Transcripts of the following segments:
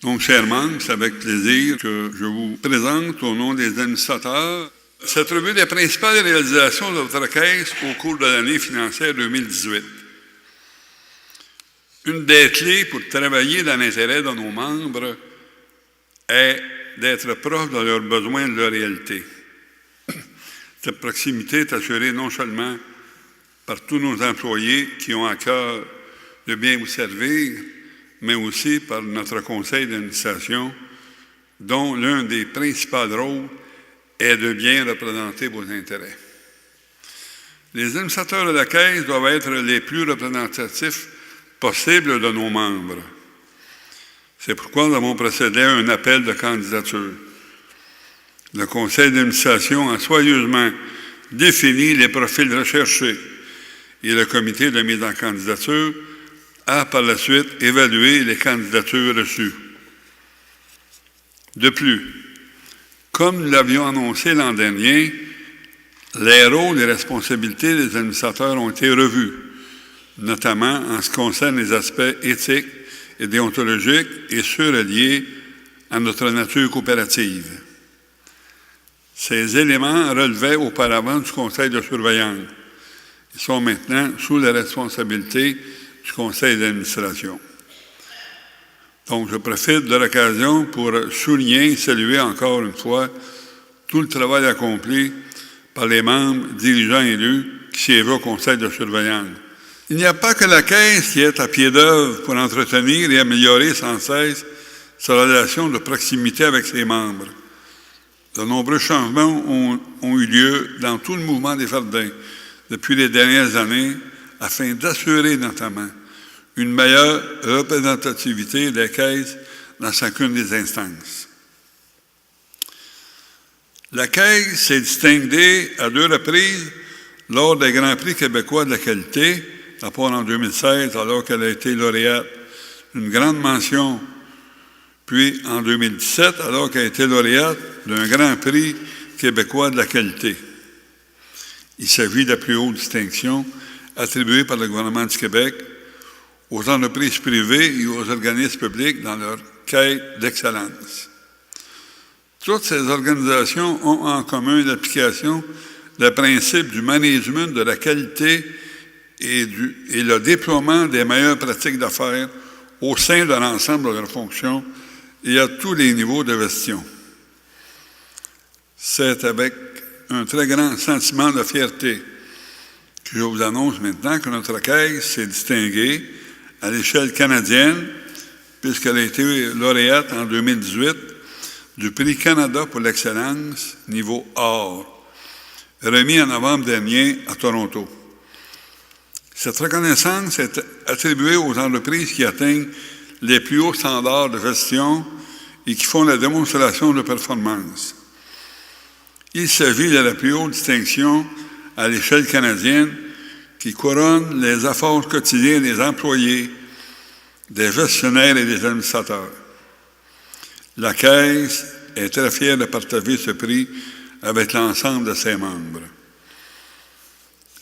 Donc, chers membres, c'est avec plaisir que je vous présente au nom des administrateurs cette revue des principales réalisations de votre caisse au cours de l'année financière 2018. Une des clés pour travailler dans l'intérêt de nos membres est d'être proche de leurs besoins et de leur réalité. Cette proximité est assurée non seulement par tous nos employés qui ont à cœur de bien vous servir, mais aussi par notre conseil d'administration, dont l'un des principaux rôles est de bien représenter vos intérêts. Les administrateurs de la Caisse doivent être les plus représentatifs possibles de nos membres. C'est pourquoi nous avons procédé à un appel de candidature. Le conseil d'administration a soigneusement défini les profils recherchés et le comité de mise en candidature a par la suite évalué les candidatures reçues. De plus, comme nous l'avions annoncé l'an dernier, les rôles et responsabilités des administrateurs ont été revus, notamment en ce qui concerne les aspects éthiques et déontologiques et ceux reliés à notre nature coopérative. Ces éléments relevaient auparavant du conseil de surveillance. Ils sont maintenant sous la responsabilité du conseil d'administration. Donc, je profite de l'occasion pour souligner et saluer encore une fois tout le travail accompli par les membres dirigeants élus qui siègent au conseil de surveillance. Il n'y a pas que la Caisse qui est à pied d'œuvre pour entretenir et améliorer sans cesse sa relation de proximité avec ses membres. De nombreux changements ont eu lieu dans tout le mouvement des Fardins depuis les dernières années afin d'assurer notamment une meilleure représentativité des caisses dans chacune des instances. La Caisse s'est distinguée à 2 reprises lors des Grands Prix québécois de la qualité, d'abord en 2016 alors qu'elle a été lauréate d'une grande mention, puis en 2017 alors qu'elle a été lauréate d'un Grand Prix québécois de la qualité. Il s'agit de la plus haute distinction attribuée par le gouvernement du Québec aux entreprises privées et aux organismes publics dans leur quête d'excellence. Toutes ces organisations ont en commun l'application des principes du management de la qualité et le déploiement des meilleures pratiques d'affaires au sein de l'ensemble de leurs fonctions et à tous les niveaux de gestion. C'est avec un très grand sentiment de fierté que je vous annonce maintenant que notre Caisse s'est distinguée à l'échelle canadienne, puisqu'elle a été lauréate en 2018 du Prix Canada pour l'excellence, niveau or, remis en novembre dernier à Toronto. Cette reconnaissance est attribuée aux entreprises qui atteignent les plus hauts standards de gestion et qui font la démonstration de performance. Il s'agit de la plus haute distinction à l'échelle canadienne qui couronne les efforts quotidiens des employés, des gestionnaires et des administrateurs. La Caisse est très fière de partager ce prix avec l'ensemble de ses membres.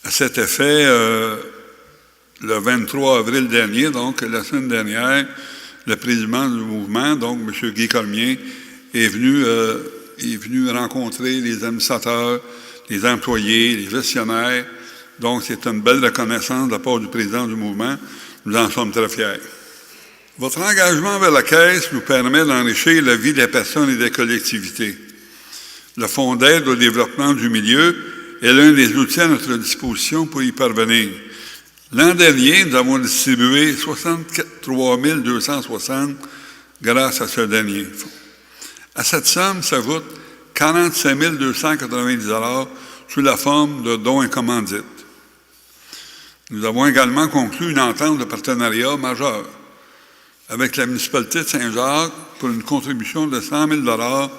À cet effet, le 23 avril dernier, donc la semaine dernière, le président du mouvement, donc M. Guy Cormier, est venu rencontrer les administrateurs, les employés, les gestionnaires. Donc, c'est une belle reconnaissance de la part du président du mouvement. Nous en sommes très fiers. Votre engagement vers la Caisse nous permet d'enrichir la vie des personnes et des collectivités. Le Fonds d'aide au développement du milieu est l'un des outils à notre disposition pour y parvenir. L'an dernier, nous avons distribué 63 260 grâce à ce dernier fonds. À cette somme s'ajoutent 45 290 $ sous la forme de dons et commandites. Nous avons également conclu une entente de partenariat majeur avec la municipalité de Saint-Jacques pour une contribution de 100 000 $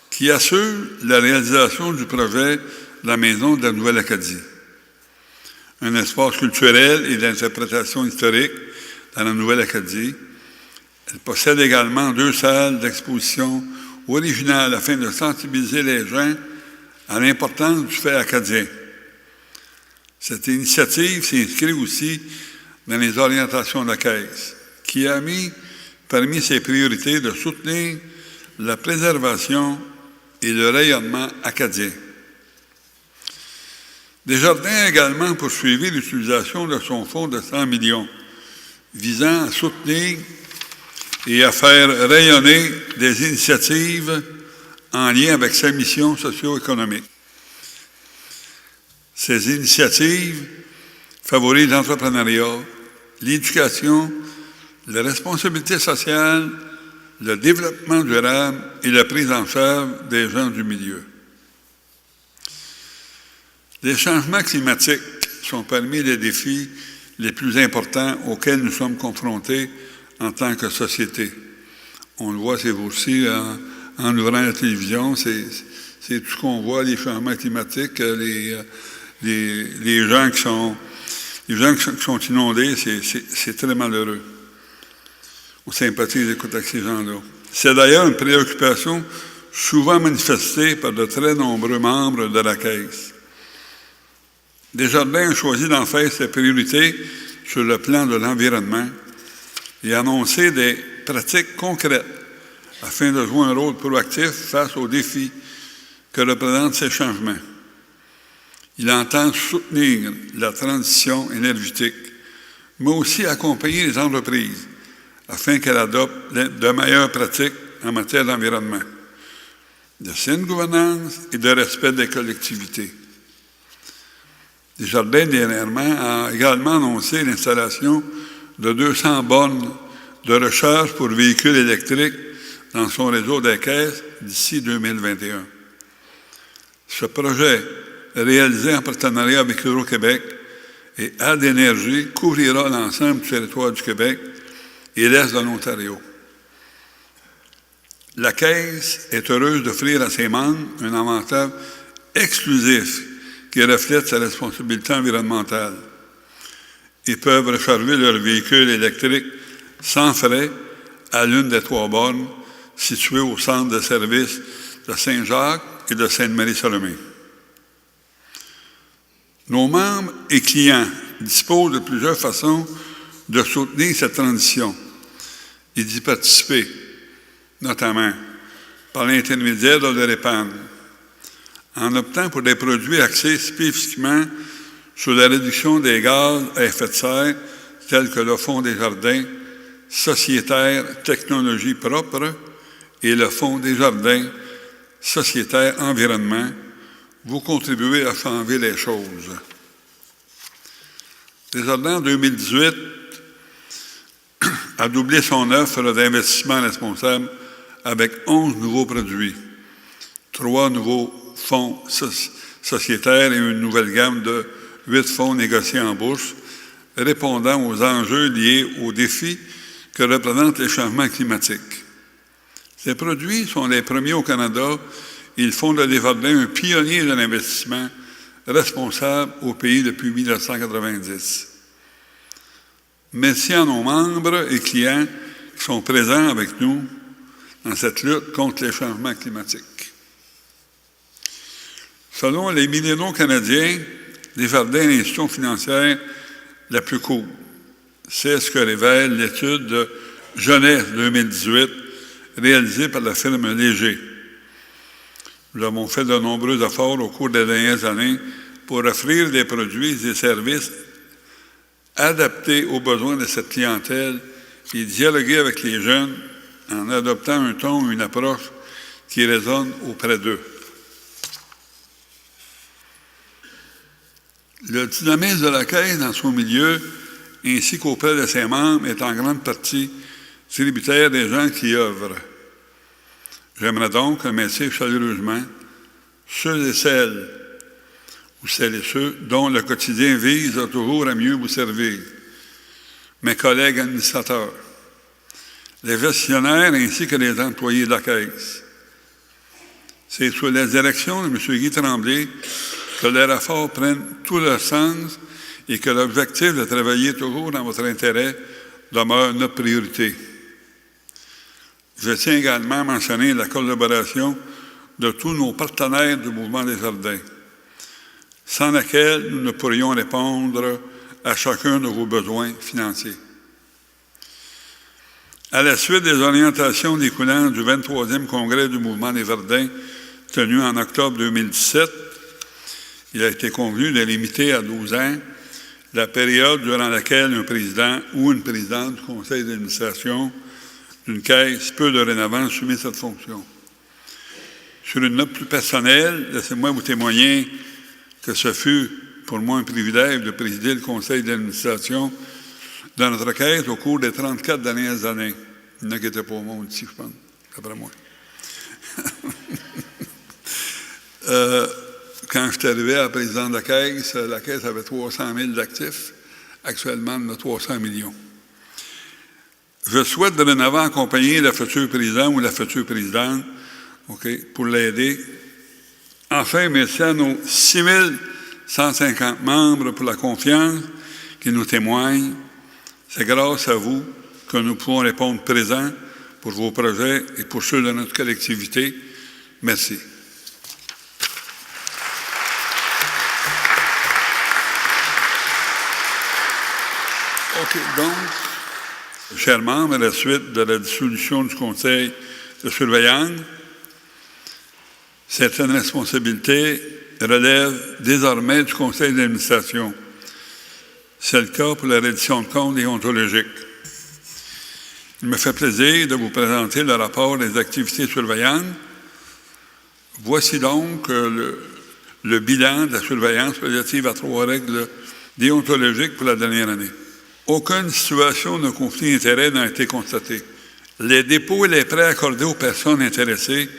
qui assure la réalisation du projet de la Maison de la Nouvelle-Acadie. Un espace culturel et d'interprétation historique dans la Nouvelle-Acadie. Elle possède également 2 salles d'exposition originales afin de sensibiliser les gens à l'importance du fait acadien. Cette initiative s'inscrit aussi dans les orientations de la Caisse, qui a mis parmi ses priorités de soutenir la préservation et le rayonnement acadien. Desjardins a également poursuivi l'utilisation de son fonds de 100 millions visant à soutenir et à faire rayonner des initiatives en lien avec sa mission socio-économique. Ces initiatives favorisent l'entrepreneuriat, l'éducation, la responsabilité sociale, le développement durable et la prise en charge des gens du milieu. Les changements climatiques sont parmi les défis les plus importants auxquels nous sommes confrontés en tant que société. On le voit ces jours-ci en ouvrant la télévision, c'est tout ce qu'on voit, les changements climatiques, les gens qui sont inondés, c'est très malheureux. On sympathise avec ces gens-là. C'est d'ailleurs une préoccupation souvent manifestée par de très nombreux membres de la Caisse. Desjardins a choisi d'en faire ses priorités sur le plan de l'environnement et annoncer des pratiques concrètes afin de jouer un rôle proactif face aux défis que représentent ces changements. Il entend soutenir la transition énergétique, mais aussi accompagner les entreprises afin qu'elles adoptent de meilleures pratiques en matière d'environnement, de saine gouvernance et de respect des collectivités. Desjardins, dernièrement, a également annoncé l'installation de 200 bornes de recharge pour véhicules électriques dans son réseau des caisses d'ici 2021. Ce projet, réalisé en partenariat avec Hydro-Québec et Ad Énergie, couvrira l'ensemble du territoire du Québec et l'Est de l'Ontario. La Caisse est heureuse d'offrir à ses membres un avantage exclusif qui reflète sa responsabilité environnementale. Ils peuvent recharger leur véhicule électrique sans frais à l'une des 3 bornes situées au centre de service de Saint-Jacques et de Sainte-Marie-Solomé. Nos membres et clients disposent de plusieurs façons de soutenir cette transition et d'y participer, notamment par l'intermédiaire de leur épargne, en optant pour des produits axés spécifiquement sur la réduction des gaz à effet de serre, tels que le Fonds Desjardins Sociétaire Technologie Propre et le Fonds Desjardins Sociétaire Environnement, vous contribuez à changer les choses. Desjardins, en 2018, a doublé son offre d'investissement responsable avec 11 nouveaux produits, 3 nouveaux fonds sociétaires et une nouvelle gamme de 8 fonds négociés en bourse, répondant aux enjeux liés aux défis que représentent les changements climatiques. Ces produits sont les premiers au Canada et ils font de Desjardins un pionnier de l'investissement responsable au pays depuis 1990. Merci à nos membres et clients qui sont présents avec nous dans cette lutte contre les changements climatiques. Selon les millénaux canadiens, Desjardins est l'institution financière la plus cool. C'est ce que révèle l'étude de Jeunesse 2018 réalisée par la firme Léger. Nous avons fait de nombreux efforts au cours des dernières années pour offrir des produits et des services adaptés aux besoins de cette clientèle et dialoguer avec les jeunes en adoptant un ton ou une approche qui résonne auprès d'eux. Le dynamisme de la Caisse dans son milieu, ainsi qu'auprès de ses membres, est en grande partie tributaire des gens qui y œuvrent. J'aimerais donc remercier chaleureusement ceux et celles, ou celles et ceux, dont le quotidien vise toujours à mieux vous servir. Mes collègues administrateurs, les gestionnaires ainsi que les employés de la Caisse. C'est sous la direction de M. Guy Tremblay que les efforts prennent tout leur sens et que l'objectif de travailler toujours dans votre intérêt demeure notre priorité. Je tiens également à mentionner la collaboration de tous nos partenaires du mouvement Desjardins, sans laquelle nous ne pourrions répondre à chacun de vos besoins financiers. À la suite des orientations découlant du 23e congrès du mouvement des Verdins, tenu en octobre 2017, il a été convenu de limiter à 12 ans la période durant laquelle un président ou une présidente du conseil d'administration d'une caisse peut dorénavant assumer cette fonction. Sur une note plus personnelle, laissez-moi vous témoigner que ce fut pour moi un privilège de présider le conseil d'administration de notre caisse au cours des 34 dernières années. Il n'y en a qui étaient pour moi aussi, je pense, d'après moi. Quand je suis arrivé à président de la caisse avait 300 000 d'actifs. Actuellement, on a 300 millions. Je souhaite dorénavant accompagner le futur président ou la future présidente pour l'aider. Enfin, merci à nos 6 150 membres pour la confiance qu'ils nous témoignent. C'est grâce à vous que nous pouvons répondre présents pour vos projets et pour ceux de notre collectivité. Merci. OK, donc, chers membres, à la suite de la dissolution du conseil de surveillance, certaines responsabilités relèvent désormais du conseil d'administration. C'est le cas pour la reddition de comptes déontologiques. Il me fait plaisir de vous présenter le rapport des activités surveillantes. Voici donc le bilan de la surveillance relative à 3 règles déontologiques pour la dernière année. Aucune situation de conflit d'intérêts n'a été constatée. Les dépôts et les prêts accordés aux personnes intéressées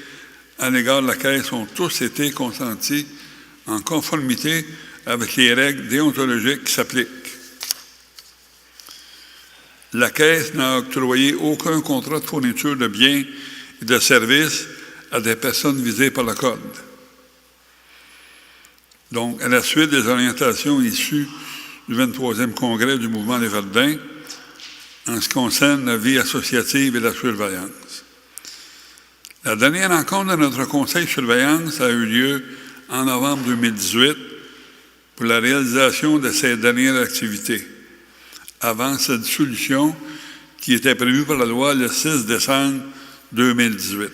à l'égard de la Caisse ont tous été consentis en conformité avec les règles déontologiques qui s'appliquent. La Caisse n'a octroyé aucun contrat de fourniture de biens et de services à des personnes visées par le Code. Donc, à la suite des orientations issues du 23e congrès du mouvement des Verdins, en ce qui concerne la vie associative et la surveillance. La dernière rencontre de notre conseil de surveillance a eu lieu en novembre 2018 pour la réalisation de ces dernières activités, avant cette dissolution qui était prévue par la loi le 6 décembre 2018.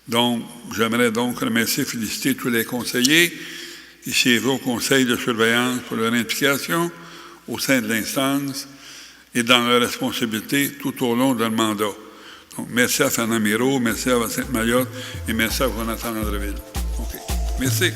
Donc, j'aimerais donc remercier et féliciter tous les conseillers qui siègent au conseil de surveillance pour leur implication au sein de l'instance et dans leurs responsabilités tout au long de leur mandat. Donc, merci à Fernand Miro, merci à Vincent Mayotte et merci à Jonathan Andreville. OK. Merci.